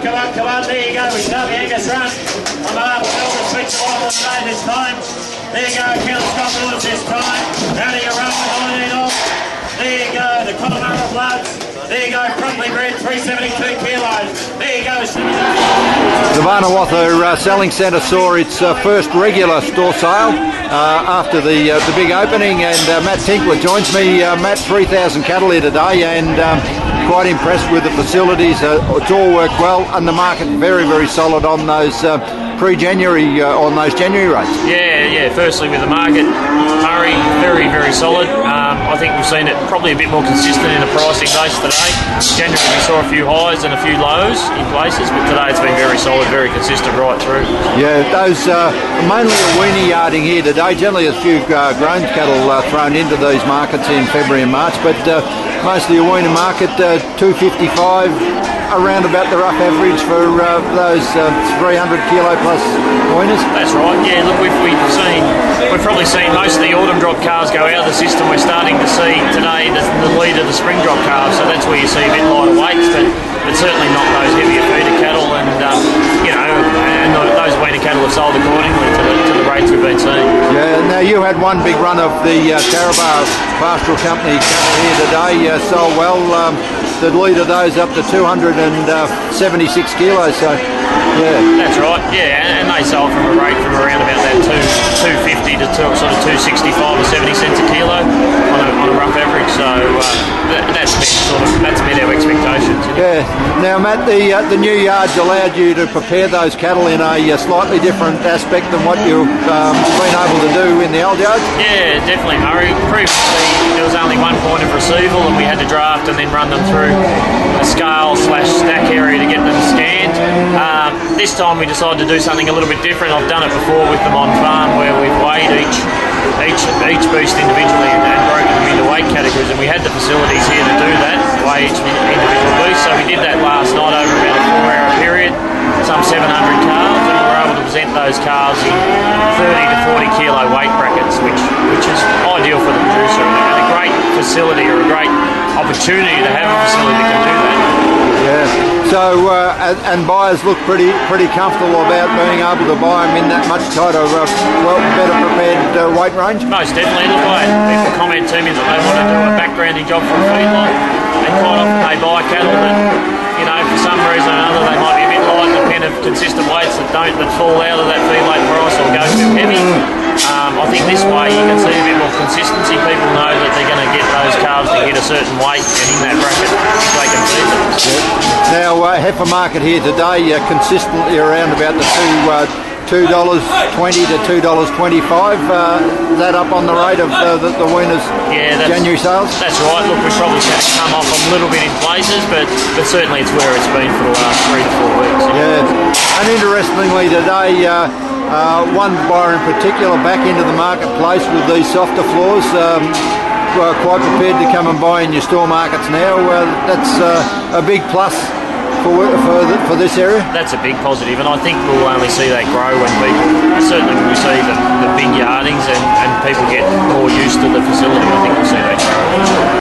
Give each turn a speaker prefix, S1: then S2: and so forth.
S1: come on, come on. There you go. We start the Angus run. I'm up. Elvis switch off on the day this time. There you go. Count Scott Lewis this time. How do you run with Holiday off? There you go. The Connemara Bloods. There you go. Properly bred, 372 kilos. There you go.
S2: The Barnawartha Selling Centre saw its first regular store sale after the big opening, and Matt Tinkler joins me. Matt, 3,000 cattle here today, and quite impressed with the facilities. It's all worked well, and the market very, very solid on those pre-January, on those January rates.
S3: Yeah. Firstly, with the market, Murray, very, very solid. I think we've seen it probably a bit more consistent in the pricing base today. January we saw a few highs and a few lows in places, but today it's been very solid, very consistent right through.
S2: Yeah, those mainly a weaner yarding here today. Generally a few grown cattle thrown into these markets in February and March, but mostly a weaner market, 255 around about the rough average for those 300 kilo plus weaners.
S3: That's right. Yeah, look, we've probably seen most of the autumn drop calves go out of the system. We're starting to see today the lead of the spring drop calves, so that's where you see a bit lighter weights, but certainly not those heavier feeder cattle, and those weaner cattle have sold accordingly to the rates we've been seeing. Yeah.
S2: Now you had one big run of the Charolais Pastoral Company cattle here today. Sold well. The lead of those up to 276 kilos. So yeah.
S3: That's right. Yeah, and they sold from a rate from around about that 250 to sort of 265 or 70 cents a kilo on a rough average. So that's met our expectations.
S2: Yeah. Now, Matt, the new yards allowed you to prepare those cattle in a slightly different aspect than what you've been able to do in the old yards.
S3: Yeah, definitely, Murray. Previously, there was only one point of receival, and we had to draft and then run them through a scale/stack area to get them scanned. This time we decided to do something a little bit different. I've done it before with them on farm, where we've weighed each beast individually and broken them into weight categories, and we had the facilities here to do that, weigh each individual beast. So we did that last night over about a 4-hour period, some 700 calves, and we were able to present those calves in 30 to 40 kilo weight brackets, which is ideal for the producer, and a great facility, or a great opportunity to have a facility that can do that.
S2: Yeah. So and buyers look pretty comfortable about being able to buy them in that much tighter, better prepared weight range.
S3: Most definitely. Look, people comment to me that they want to do a backgrounding job for a feedlot, and quite often they buy cattle that, for some reason or another they might be a bit light in the pen of consistent weights that fall out of that feedlot price or go too heavy. I think this way you can see a bit more consistency. People know that they're going to get those calves to hit a certain weight, and in that bracket they can feed them.
S2: Yeah. Now, heifer market here today consistently around about the $2.20 to $2.25. That up on the rate of the weaners' January sales?
S3: That's right. Look, we've probably seen it come off a little bit in places, but certainly it's where it's been for the last 3 to 4 weeks.
S2: Yeah. And interestingly today, one buyer in particular back into the marketplace with these softer floors. Quite prepared to come and buy in your store markets now. That's a big plus for this area.
S3: That's a big positive, and I think we'll only see that grow when certainly when we see the big yardings and people get more used to the facility. I think we'll see that grow.